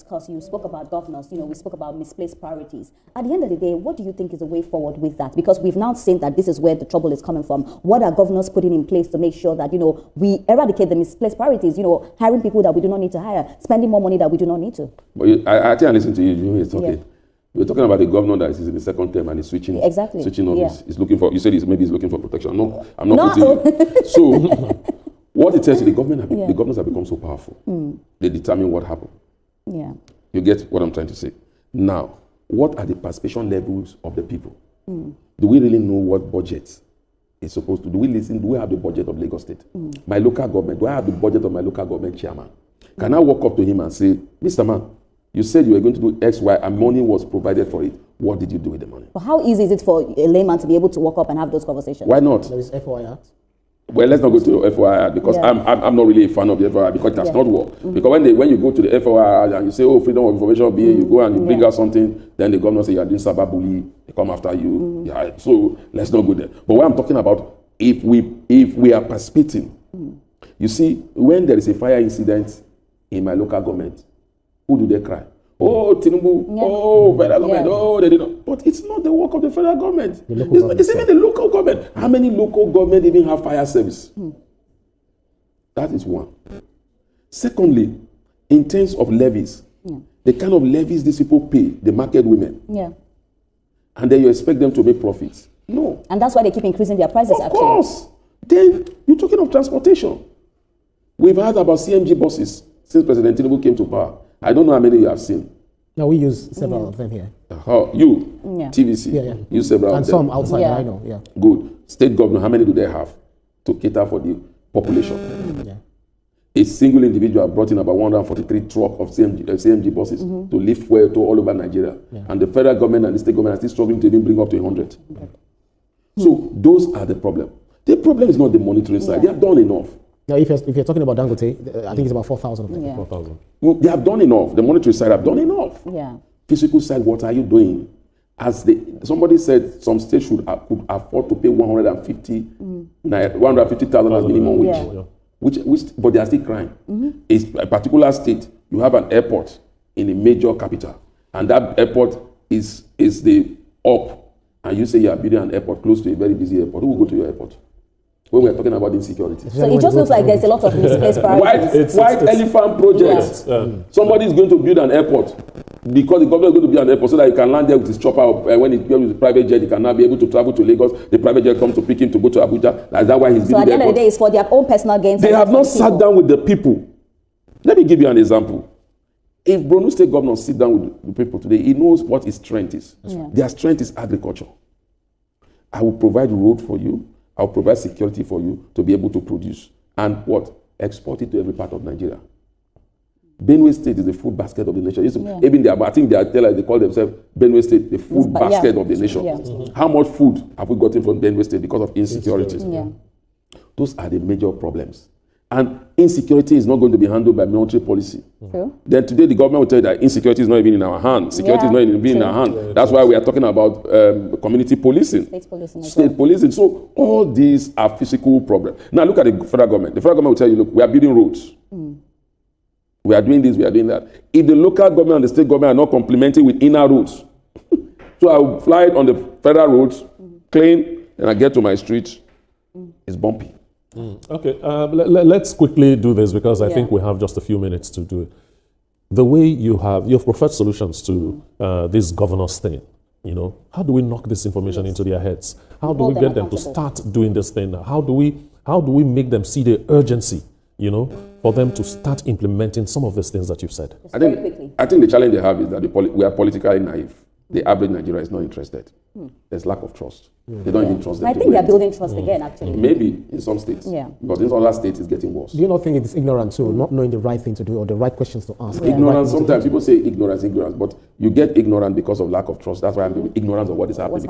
discuss, you spoke about governors, we spoke about misplaced priorities. At the end of the day, what do you think is the way forward with that? Because we've now seen that this is where the trouble is coming from. What are governors putting in place to make sure that, we eradicate the misplaced priorities, hiring people that we do not need to hire, spending more money that we do not need to? But I think I listen to you, he's talking. Yeah. We're talking about a governor that is in the second term and is switching on. Yeah. He's looking for, you said maybe he's looking for protection. No, I'm not putting it. So, what it tells you, the governors have become so powerful. They determine what happens. Yeah. You get what I'm trying to say? Now, what are the participation levels of the people? Do we really know what budget is supposed to? Do we listen? Do we have the budget of Lagos State? My local government, do I have the budget of my local government chairman? Can I walk up to him and say, Mr. Man, you said you were going to do X, Y, and money was provided for it. What did you do with the money? But how easy is it for a layman to be able to walk up and have those conversations? Why not? There is FOI Act. Well, let's not go to the FOI because I'm not really a fan of the FOI because it does not work. Because when you go to the FOI and you say, oh, freedom of information bill, you go and you bring out something, then the governor say you are doing cyberbullying, they come after you. Yeah, so let's not go there. But what I'm talking about, if we are participating, you see, when there is a fire incident in my local government, who do they cry? Oh, Tinubu, oh, federal government, oh, they did not. But it's not the work of the federal government. It's even the local government. How many local government even have fire service? That is one. Secondly, in terms of levies, the kind of levies these people pay, the market women, and then you expect them to make profits. No. And that's why they keep increasing their prices, Of course. Then you're talking of transportation. We've heard about CMG buses since President Tinubu came to power. I don't know how many you have seen. No, we use several of them here. TVC, use several and of them. some outside, I know, Good. State government, how many do they have to cater for the population? A single individual brought in about 143 trucks of CMG buses to lift fuel to all over Nigeria. And the federal government and the state government are still struggling to even bring up to 100. So those are the problem. The problem is not the monitoring side. They have done enough. Now, if you're talking about Dangote, I think it's about 4,000 of them. 4,000. Well, they have done enough. The monetary side have done enough. Physical side, what are you doing? Somebody said some states could afford to pay 150,000 as minimum wage. But they are still crying. It's a particular state, you have an airport in a major capital, and that airport is the up, and you say you are building an airport close to a very busy airport. Who will go to your airport? When we're talking about insecurity. So it just looks like there's a lot of misplaced priorities. White elephant projects. Somebody is going to build an airport because the government is going to build an airport so that he can land there with his chopper. When he goes with the private jet, he can now be able to travel to Lagos. The private jet comes to pick him to go to Abuja. That's why he's building the airport. So at the end of the day, it's for their own personal gains. They have not sat down with the people. Let me give you an example. If Borno State governor sit down with the people today, he knows what his strength is. Their strength is agriculture. I will provide road for you. I'll provide security for you to be able to produce. And what? Export it to every part of Nigeria. Benue State is the food basket of the nation. Even I think they call themselves Benue State, the food basket of the nation. How much food have we gotten from Benue State because of insecurity? Those are the major problems. And insecurity is not going to be handled by military policy. Then today the government will tell you that insecurity is not even in our hands. Security is not even in our hands. That's why we are talking about community policing. State policing. So all these are physical problems. Now look at the federal government. The federal government will tell you, look, we are building roads. We are doing this, we are doing that. If the local government and the state government are not complementing with inner roads, so I will fly on the federal roads, clean, and I get to my street, it's bumpy. Okay, let's quickly do this because I think we have just a few minutes to do it. The way you've preferred solutions to this governor's thing, how do we knock this information into their heads? How do we get them to start doing this thing? How do we make them see the urgency, for them to start implementing some of these things that you've said? I think the challenge they have is that we are politically naive. The average Nigerian is not interested. There's lack of trust. They don't even trust them. I think they're building trust again, actually. Maybe in some states. But in other states, it's getting worse. Do you not think it's ignorance too, not knowing the right thing to do or the right questions to ask? Ignorance, sometimes people say ignorance, but you get ignorant because of lack of trust. That's why I'm ignorance of what is happening.